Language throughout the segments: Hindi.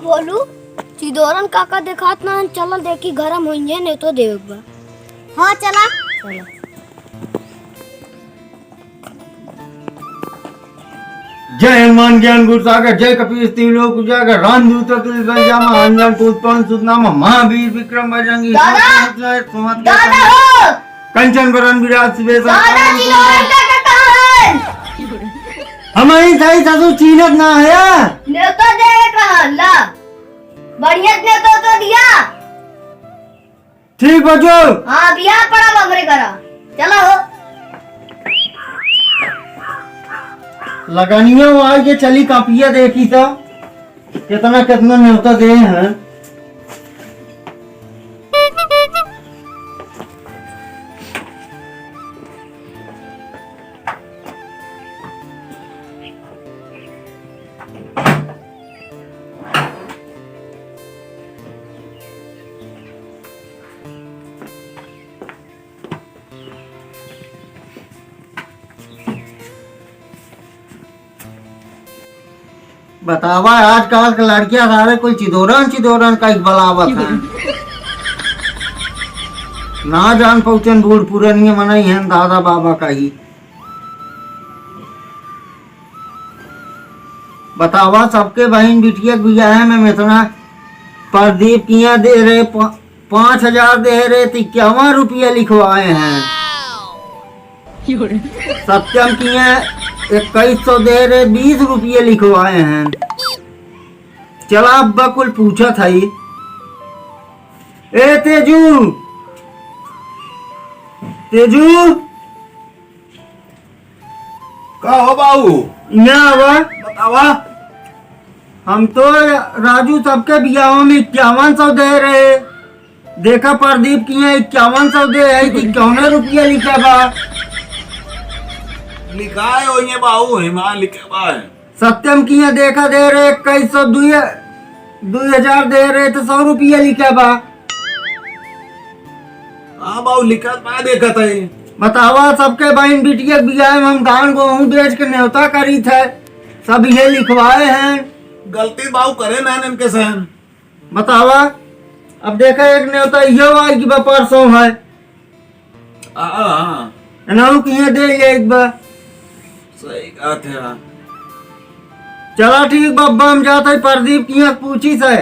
बोलू चिदोरन काका देखात ना चल देखी गरम होइए ने तो देख बा। हाँ चला। चला जय हनुमान ज्ञान गुरु सागर, जय कपीस तिहु लोक उजागर, रामदूत अतुलित बल जामा, अंजन पुष्पन सुतनामा, महावीर विक्रम बजरंगी, दादा हो। कंचन बरन विराज सुबेसा। दादा चिदोरन काका कहाँ है? हमारी सही ससुर चीनत ना है। न्योता दे कहाँ ला? बढ़िया न्योता तो दिया। ठीक बचो। हाँ बिया पड़ा बमरे करा। चलो हो। लगानिया आज के चली कापिया देखी तो कितना कितना न्योता दे हैं। बतावा आजकल के लड़कियां सारे कोई चिदोरन का एक बलावत है। ना जान पहुंचन बूढ़ पुरानी मनाई है दादा बाबा का ही। बतावा सबके बहन बिटिया बियाह में इतना प्रदीप किया दे रहे 5,000 दे रहे तो 51 रुपया लिखवाए हैं। सत्यम किया 2100 दे रहे 20 रुपये लिखवाए हैं। चला अब्बा कुल पूछा था ही। ए तेजू का हो बाबू? यहाँ बतावा। हम तो राजू सबके बियाहों में 5100 दे रहे। देखा प्रदीप किया 5100 दे है 51 रुपया लिखा बा। लिखा है हो ये बाबू हिमा लिखे बा। सत्यम किया देखा दे रहे 2100 2000 दे रहे तो 100 रुपया लिखा बा। हाँ बाबू लिखा बा देखा था। बतावा सबके बहन बिटिया बियाह में हम धान गेहूं बेच के न्योता करी थे सब ये लिखवाए हैं। गलती बाबू करे ना इनके सहन। बतावा अब देखा एक न्योता यो आएगी बा परसों है नाऊ किए दे एक बार। सही बात है। चला ठीक बब्बा हम जाते प्रदीप किया पूछी से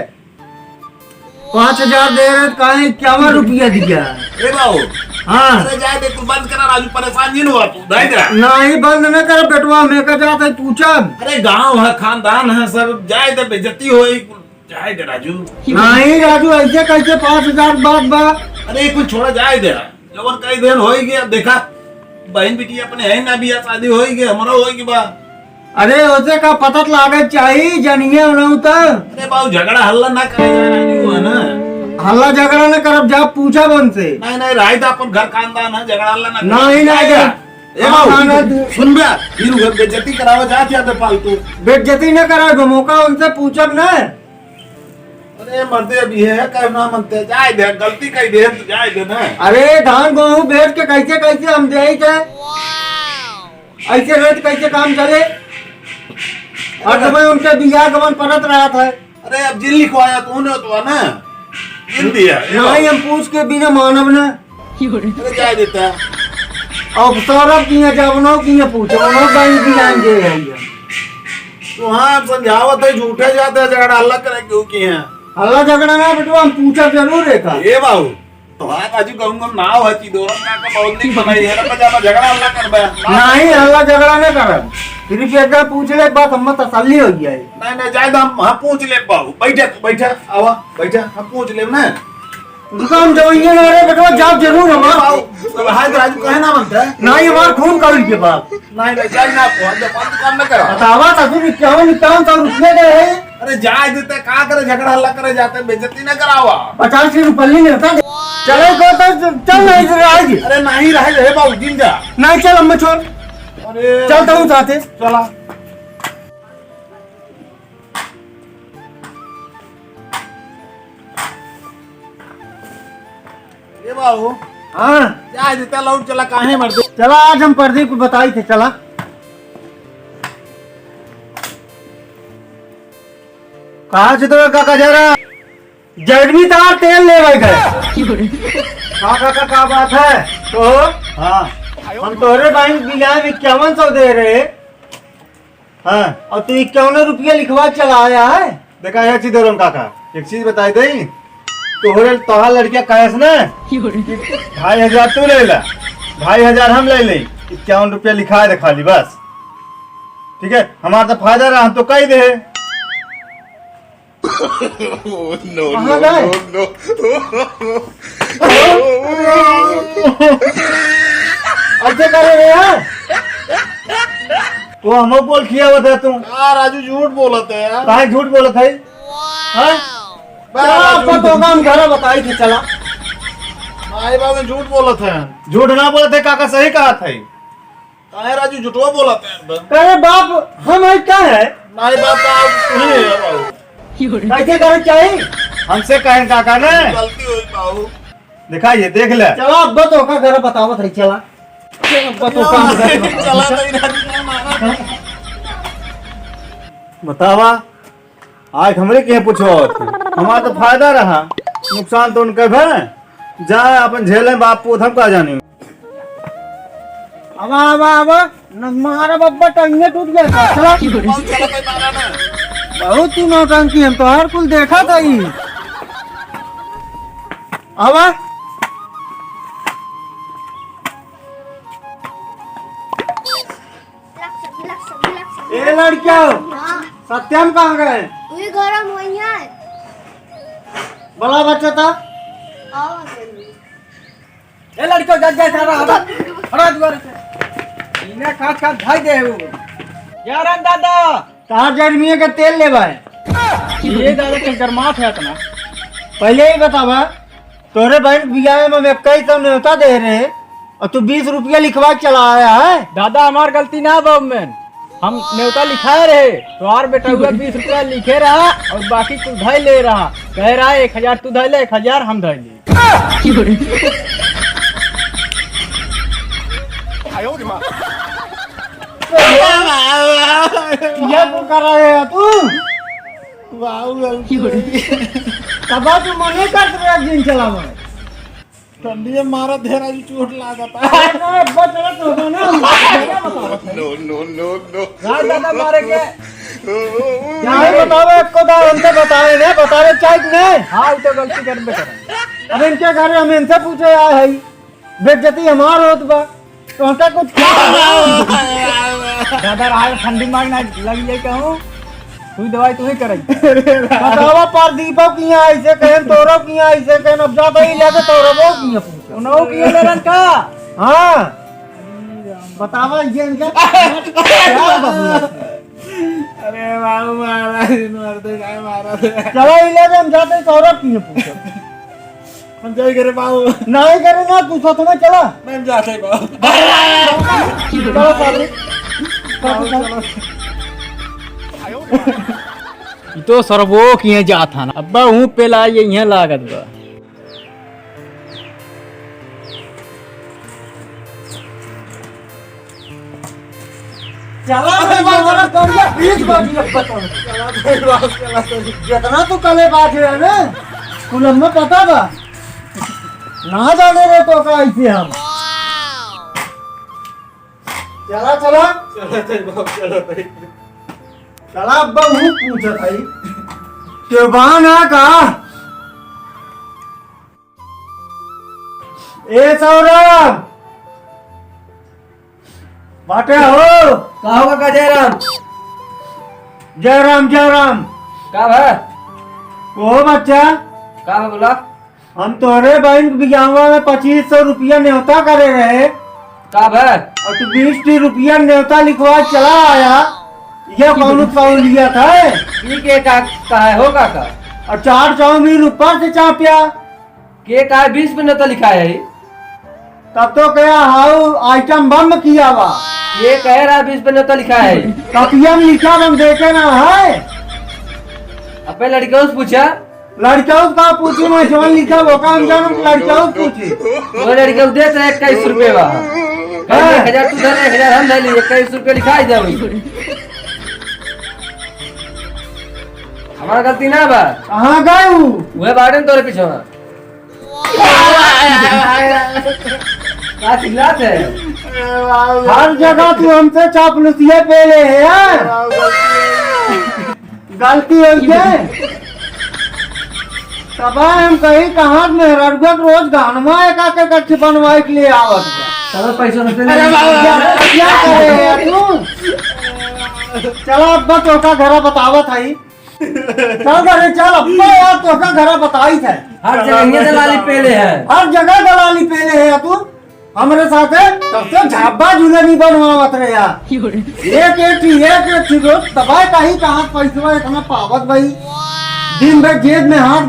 5,000 दे रहे कहे 51 रुपया दिया। ए बाबू हाँ अरे जाए दे तू बंद करा राजू परेशान नहीं हुआ तू दाई जा। नहीं बंद न कर बेटवा मैं का जाते पूछा। अरे गांव है खानदान है सब जाए दे बेइज्जती होई जाए दे राजू। नहीं राजू ऐसे कैसे 5,000 बात बा। अरे कुछ छोड़ा जाए दे जवन कई दिन होई गया देखा बहन बेटी अपने है ना बिया शादी होई गई हमारा होई गई बा। अरे उसे का पता लागत चाहिए जनिए उन्हों तो। अरे बाबू झगड़ा हल्ला ना करे राजू है ना। हल्ला झगड़ा न करब जा पूछा बन से। नहीं राय तो अपन घर खानदान है झगड़ा हल्ला ना नहीं जा ए बाबू सुन बे फिर घर बेइज्जती करावा जात या फालतू बेइज्जती न कराब मौका उनसे पूछब न। अरे मर्दे अभी है कह ना मनते जाए दे गलती कई दे तो जाए दे ना। अरे धान गेहूं बेच के कैसे कैसे हम दे थे ऐसे रेट कैसे काम चले। और जब उनके बिया गमन परत रहा था। अरे अब जिन लिखवाया तूने तो ना जिन दिया नहीं हम पूछ के बिना मानव न। अरे जाए देता अब सौरभ किया जावनो किया पूछो उन्हों बैंक भी आएंगे तो हाँ समझावत है झूठे जाते हैं झगड़ा हल्ला करे क्यों किए हैं। हल्ला झगड़ा ना बेटवा हम पूछा जरूर है का। ए बाबू तो हाँ राजू कहूँगा नाव है चिदोरन का बहुत नहीं बनाई है ना ज्यादा झगड़ा हल्ला कर बया। नहीं हल्ला झगड़ा न करब सिर्फ एक बार पूछ ले बात हम तसल्ली हो गया। नहीं जाए हम हाँ पूछ ले बाबू बैठा आवा बैठा हम पूछ ले ना दुकान जवाइए ना रे बेटवा जाओ जरूर हम बाबू हाय राजू कहे ना मनता है नहीं हमार खून करी के बात। नहीं जाए ना फोन जब बंद काम न करा बतावा तू 51 रुपये दे है। अरे जाए देते का करे झगड़ा हल्ला करे जाते बेइज्जती न करावा 50 रुपये नहीं होता चले को तो चल नहीं रहेगी। अरे नहीं रहे बाबू जिन जा नहीं चल अम्मा छोड़ अरे चलता हूँ साथे चला। ये बाबू हाँ जाए देता लौट चला काहे मर दे। चला आज हम प्रदीप को बताई थे चला। कहाँ से तो काका जा रहा जड़वी तार तेल ले गए काका का बात है तो हाँ हम तोरे बैंक बिया में 5100 दे रहे हाँ और तू 51 रुपया लिखवा चला आया है। देखा है चिदोरम काका, एक चीज बताई दई, तोहर लड़किया कहे ना 2500 तू ले ला, 2500 हम ले लें, 51 रुपया लिखा है खाली बस। ठीक है, हमारा तो फायदा रहा, हम तो कही दे। कहाँ गए? अच्छे करे रे यार वो हम बोल किया हुआ था तुम राजू झूठ बोलते हैं यार। काहे झूठ बोला था? आपका तो काम घर बताई थी चला भाई बाबू झूठ बोलते हैं। झूठ ना बोले थे काका, सही कहा था। काहे राजू झूठवा बोलते हैं? अरे बाप हम आई क्या है नहीं बात तो आप नहीं है बाबू। कैसे करे चाहिए हमसे कहे काका ने गलती हुई बाबू। दिखाइए देख ले। चला अब तो का घर बतावत है चला चला नहीं राजू ने मारा। बतावा आज हमरे के पूछो, हमारा तो फायदा रहा, नुकसान तो उनका है। जा अपन झेले बाप पूत हम का जानी। अब मारा बब्बा टंगे टूट गया चला कौन चला कोई मारा ना? बहुत तू नौटंकी हम तो हर कुल देखा था ही अब ए लड़किया हाँ सत्यम कहाँ गए वही गरम हुई है। बड़ा बच्चा था आओ ए लड़को जज जाए सारा हरा द्वार से इने खास खास भाई दे वो यारन दादा कहाँ जर्मिया का तेल ले भाई ये दादा के गरमात है इतना पहले ही बतावा तोरे बैंक बिया में 2100 न्योता दे रहे और तू 20 रुपया लिखवा चला आया है। दादा हमार गलती ना बा में, हम न्योता लिखाए रहे तो और बेटा हुआ 20 रुपया लिखे रहा और बाकी तू धै ले रहा, कह रहा है 1000 तू धै ले 1000 हम धै ले। ये तू कर रहे है तू तब तू मने कर तेरा दिन चला मैं ठंडी में मारा दे राजू चोट लागता है। दादा मारे के बतावे को दा हमसे बतावे ने बतावे चाहिए ने हाँ तो गलती कर बेटा। अब इनके घर हम इनसे पूछे आए है बेइज्जती हमार होत बा तो हमका कुछ दादा रहा ठंडी मारना लग जाए कहूँ तू दवाई तू ही करे। बतावा पर दीपक किया ऐसे कहन तोरो किया ऐसे कहन अब जा भाई लेके तोरो वो किया पूछो उनो किए लेरन का हां बतावा ये इनका अरे बाबू महाराज मरते काय मारा दे। चलो इले हम जाते तोरो किया पूछो हम जाए करे बाबू। नहीं करे ना पूछो तुम्हें चला मैं जाते ही बाबू। चलो चलो ई तो सरबो किए जात था अब्बा हूं पेला ये यहां लागत बा। चला हमारा काम या बीच बाजी अब बताओ जितना तो कले बात है ना कुलम में पता बा ना जाने रे तो का ऐसे हम चला चला चला अब्बा हूँ पूछा भाई त्योबान है का ए सौरभ बाटे हो का होगा का जयराम जयराम जयराम का भा ओ बच्चा का भा बोला हम तोरे बैंक बियावा में 2500 रुपया न्योता करे रहे का भा और तू 20 रुपया न्योता लिखवा चला आया ये कौन सहूलियत है ठीक है का है होगा का और 4 चाउमीन ऊपर से चापिया के का 20 में तो लिखा है तब तो क्या हाउ आइटम बम किया वा ये कह रहा 20 में तो लिखा है। कपिया में लिखा हम देखे ना है अपने लड़कियों से पूछा लड़कियों का पूछी मैं जवान लिखा वो काम जानू लड़कियों पूछी वो लड़कियों दे रहे 21 रुपए वहाँ 1000 तू धर 1000 हम धर लिए 21 रुपए लिखा ही जाओ हमारा गलती ना बा। कहाँ गए हूँ? वह बाड़े तोरे पीछे का चिल्लात है? हर जगह तू हमसे चापलूसिया पे ले है यार। गलती हो गई। तब हम कहीं कहाँ मेहरगढ़ रोज गानवा एक कच्चे बनवाए के लिए आवत चलो पैसा क्या करे यार तू? चलो अब्बा तो का घरा बतावत है। चल घरे चल अब्बा यार तो का घरा बताई थे। हर जगह दलाली पेले है। हर जगह दलाली पेले है तू। हमारे साथ है सबसे झाबा जुलेबी बनवावत रे यार। एक रोज दबाए कहीं कहाँ पैसा इतना पावत भाई। दिन भर जेब में हाथ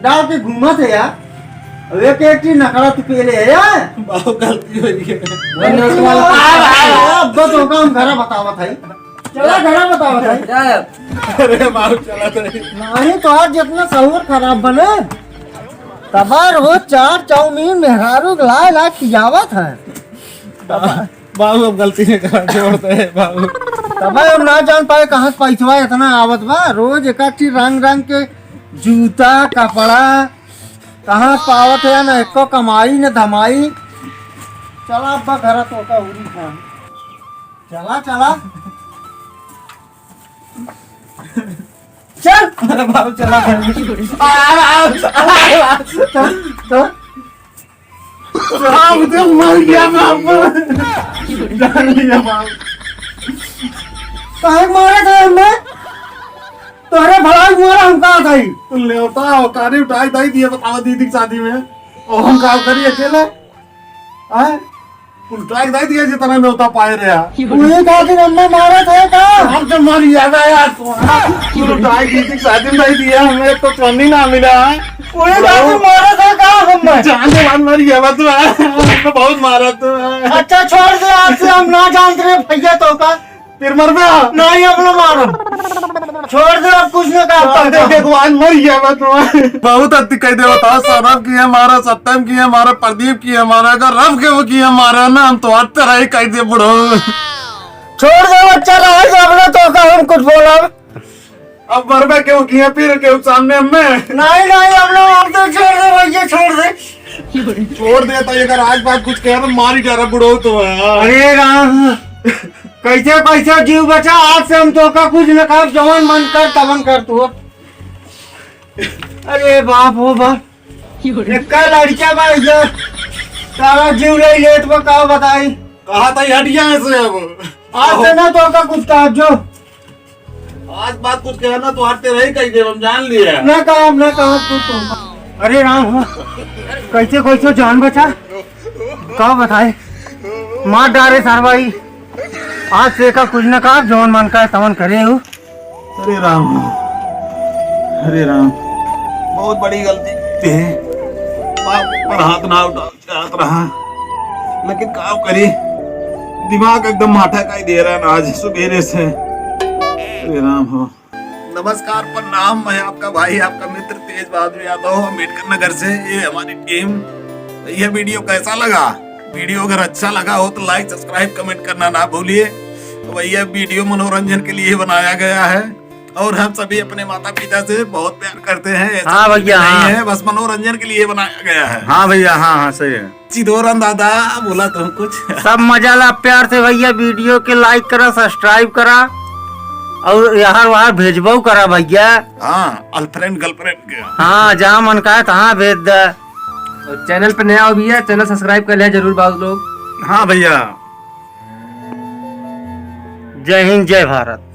डाल के घूमत है यार। एक नकड़ा तू पेले है यार। बहुत गलती हो गई। अब्बा तो का हम घरा बतावत है। चला घरा बतावत है। अरे बाबू चला तो नहीं तो आज जितना सहूर खराब बने तबा रोज 4 चाउमीन मेहरारू ला खियावत है। बाबू अब गलती नहीं करा छोड़ते हैं बाबू। तबा हम ना जान पाए कहाँ पैसा इतना आवत बा। रोज एक चीज रंग के जूता कपड़ा कहाँ पावत है ना एको कमाई न धमाई। चला अब्बा घरा तो का उरी खान। चला चल बाबू चला तो मर गया बाबू। जान लिया बाबू। काहे मारे थे हमें? तोरे भलाई मारा हम कहा था? तू लेवता औकारी उठाई दाई दिए बतावा दीदी की शादी में और हम काम करिए अकेले आए उल्टा दाई दिए जितना नेवता पाए रहे वही कहा कि अम्मा मारे थे का? हम तो मर जाना यार तू उल्टा दीदी की शादी में दाई दिया हमें तो चौनी ना मिला वही कहा कि मारे थे का हम? जाने वान मर गया तू हमको बहुत मारा तू अच्छा छोड़ दे आज से हम ना जानते रहे भैया तो का। फिर मर गया नहीं हम लोग मारो। छोड़ दे अब कुछ नहीं करता। भगवान मर गया मैं तो बहुत अति कह दे बताओ सौरभ की है हमारा सत्यम की है हमारा प्रदीप की है हमारा अगर रब के वो की है हमारा ना हम तो हर तरह ही कह दे बुढ़ो छोड़ दे बच्चा रहा अपना तो का हम कुछ बोला। अब मरबे क्यों किया फिर क्यों सामने हमें नहीं हम लोग हम तो छोड़ दे भैया छोड़ दे। छोड़ देता अगर आज बात कुछ कह रहा मार ही जा रहा बुढ़ो तो अरे राम कैसे जीव बचा। आज से हम तो का कुछ न कर जवान मन कर तवन कर तू। अरे बाप हो बाप एक लड़किया बा सारा जीव ले लेट वो का बताई। कहा था हटिया ऐसे अब आज से ना तो का कुछ कहा जो आज बात कुछ कहना तो हटते रही कही दे हम जान लिए न कहा तू तो। अरे राम हो कैसे जान बचा का बताए। मार डारे सार भाई आज से का कुछ न कहा जौन मन का तवन करे हो। अरे राम बहुत बड़ी गलती की है बाप पर हाथ ना उठात रहा लेकिन काम करी दिमाग एकदम माठा का ही दे रहा है ना आज सुबेरे से। अरे राम हो नमस्कार प्रणाम मैं आपका भाई आपका मित्र तेज बहादुर यादव अम्बेडकर नगर से। ये हमारी टीम। यह वीडियो कैसा लगा? वीडियो अगर अच्छा लगा हो तो लाइक सब्सक्राइब कमेंट करना ना भूलिए। तो भैया वीडियो मनोरंजन के लिए बनाया गया है और हम सभी अपने माता पिता से बहुत प्यार करते हैं। हाँ भैया नहीं है बस मनोरंजन के लिए बनाया गया है। हाँ भैया हाँ सही है। चिदोरन दादा बोला तुम कुछ सब मजा ला प्यार से भैया वीडियो के लाइक करा सब्सक्राइब करा और यहाँ वहाँ भेजबो करा भैया। हाँ गर्लफ्रेंड के हाँ जहाँ मन का है तहाँ भेज दे। चैनल पे नया हो भैया चैनल सब्सक्राइब कर लिया जरूर बाबू लोग। हाँ भैया जय हिंद जय भारत।